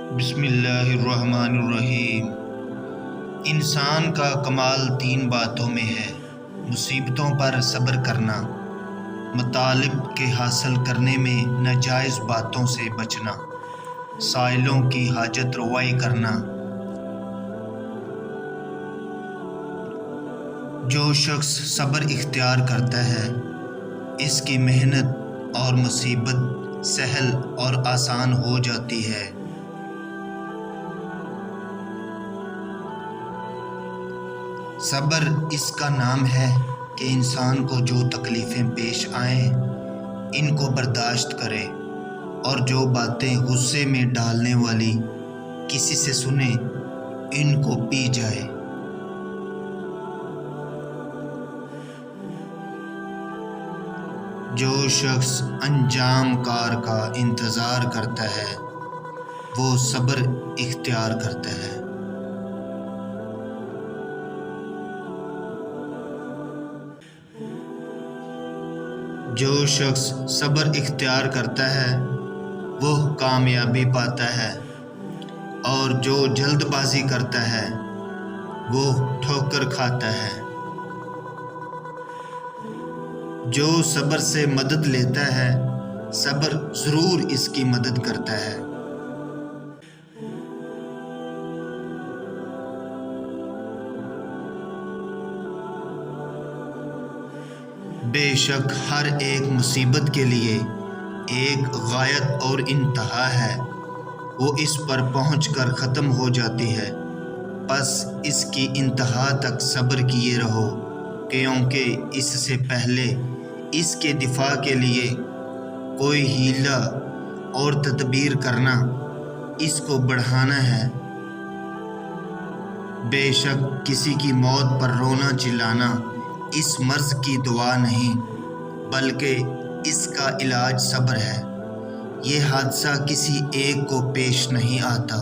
بسم اللہ الرحمن الرحیم۔ انسان کا کمال 3 باتوں میں ہے: مصیبتوں پر صبر کرنا، مطالب کے حاصل کرنے میں ناجائز باتوں سے بچنا، سائلوں کی حاجت روائی کرنا۔ جو شخص صبر اختیار کرتا ہے اس کی محنت اور مصیبت سہل اور آسان ہو جاتی ہے۔ صبر اس کا نام ہے کہ انسان کو جو تکلیفیں پیش آئیں ان کو برداشت کرے، اور جو باتیں غصے میں ڈالنے والی کسی سے سنے ان کو پی جائے۔ جو شخص انجام کار کا انتظار کرتا ہے وہ صبر اختیار کرتا ہے۔ جو شخص صبر اختیار کرتا ہے وہ کامیابی پاتا ہے، اور جو جلد بازی کرتا ہے وہ ٹھوکر کھاتا ہے۔ جو صبر سے مدد لیتا ہے صبر ضرور اس کی مدد کرتا ہے۔ بے شک ہر ایک مصیبت کے لیے ایک غایت اور انتہا ہے، وہ اس پر پہنچ کر ختم ہو جاتی ہے، پس اس کی انتہا تک صبر کیے رہو، کیونکہ اس سے پہلے اس کے دفاع کے لیے کوئی حیلہ اور تدبیر کرنا اس کو بڑھانا ہے۔ بے شک کسی کی موت پر رونا چلانا اس مرض کی دوا نہیں، بلکہ اس کا علاج صبر ہے۔ یہ حادثہ کسی ایک کو پیش نہیں آتا۔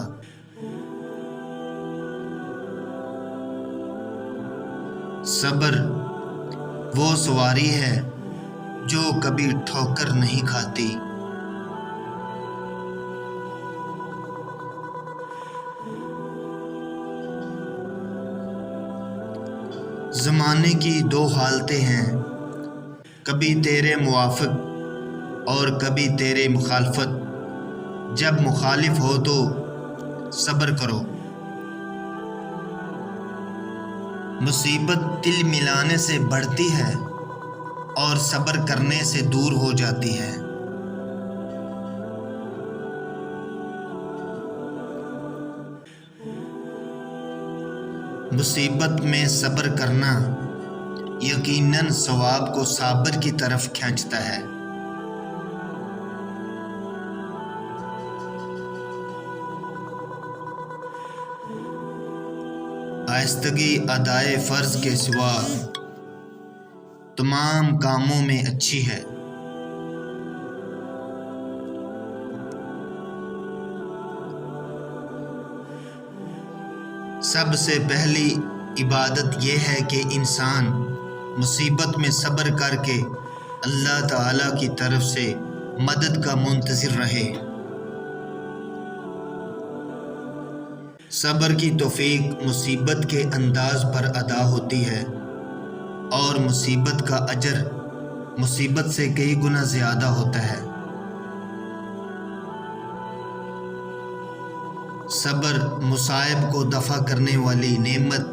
صبر وہ سواری ہے جو کبھی ٹھوکر نہیں کھاتی۔ زمانے کی 2 حالتیں ہیں، کبھی تیرے موافق اور کبھی تیرے مخالفت۔ جب مخالف ہو تو صبر کرو۔ مصیبت دل ملانے سے بڑھتی ہے اور صبر کرنے سے دور ہو جاتی ہے۔ مصیبت میں صبر کرنا یقیناً ثواب کو صابر کی طرف کھینچتا ہے۔ آہستگی ادائے فرض کے سوا تمام کاموں میں اچھی ہے۔ سب سے پہلی عبادت یہ ہے کہ انسان مصیبت میں صبر کر کے اللہ تعالیٰ کی طرف سے مدد کا منتظر رہے۔ صبر کی توفیق مصیبت کے انداز پر ادا ہوتی ہے، اور مصیبت کا اجر مصیبت سے کئی گنا زیادہ ہوتا ہے۔ صبر مصائب کو دفع کرنے والی نعمت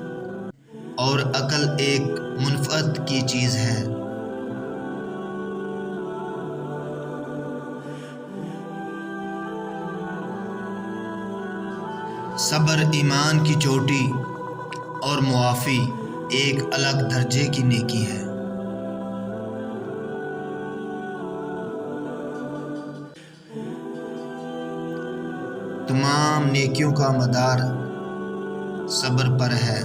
اور عقل ایک منفعت کی چیز ہے۔ صبر ایمان کی چوٹی اور معافی ایک الگ درجے کی نیکی ہے۔ تمام نیکیوں کا مدار صبر پر ہے۔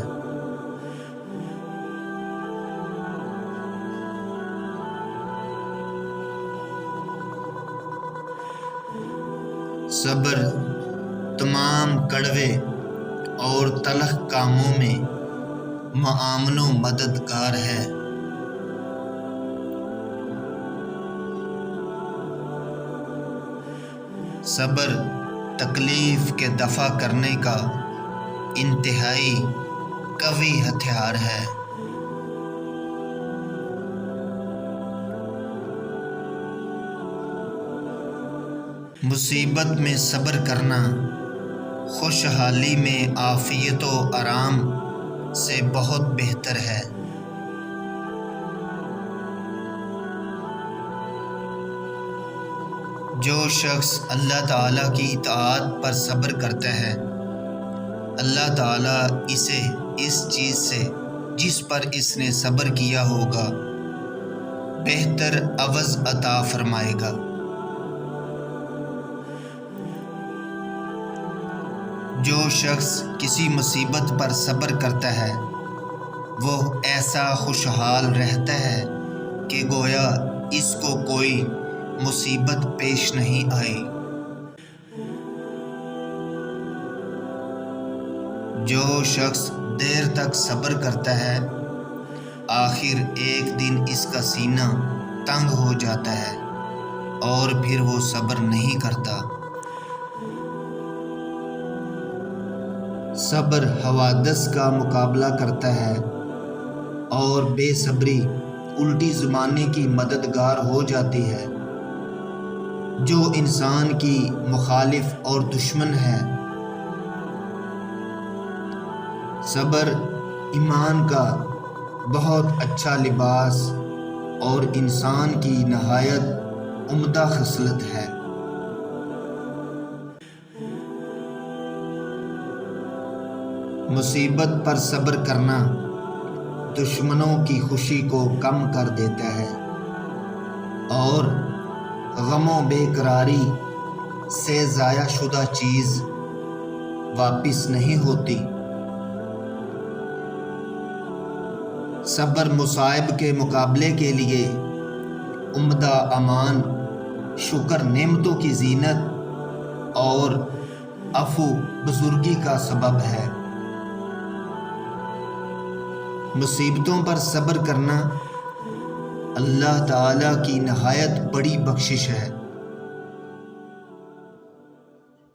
صبر تمام کڑوے اور تلخ کاموں میں معاون و مددگار ہے۔ صبر تکلیف کے دفع کرنے کا انتہائی قوی ہتھیار ہے۔ مصیبت میں صبر کرنا خوشحالی میں عافیت و آرام سے بہت بہتر ہے۔ جو شخص اللہ تعالیٰ کی اطاعت پر صبر کرتا ہے، اللہ تعالیٰ اسے اس چیز سے جس پر اس نے صبر کیا ہوگا بہتر عوض عطا فرمائے گا۔ جو شخص کسی مصیبت پر صبر کرتا ہے وہ ایسا خوشحال رہتا ہے کہ گویا اس کو کوئی مصیبت پیش نہیں آئی۔ جو شخص دیر تک صبر کرتا ہے آخر ایک دن اس کا سینہ تنگ ہو جاتا ہے اور پھر وہ صبر نہیں کرتا۔ صبر حوادث کا مقابلہ کرتا ہے اور بے صبری الٹی زمانے کی مددگار ہو جاتی ہے۔ جو انسان کی مخالف اور دشمن ہے، صبر ایمان کا بہت اچھا لباس اور انسان کی نہایت عمدہ خصلت ہے۔ مصیبت پر صبر کرنا دشمنوں کی خوشی کو کم کر دیتا ہے اور غم و بے قراری سے ضائع شدہ چیز واپس نہیں ہوتی۔ صبر مصائب کے مقابلے کے لیے عمدہ امان، شکر نعمتوں کی زینت اور عفو بزرگی کا سبب ہے۔ مصیبتوں پر صبر کرنا اللہ تعالیٰ کی نہایت بڑی بخشش ہے۔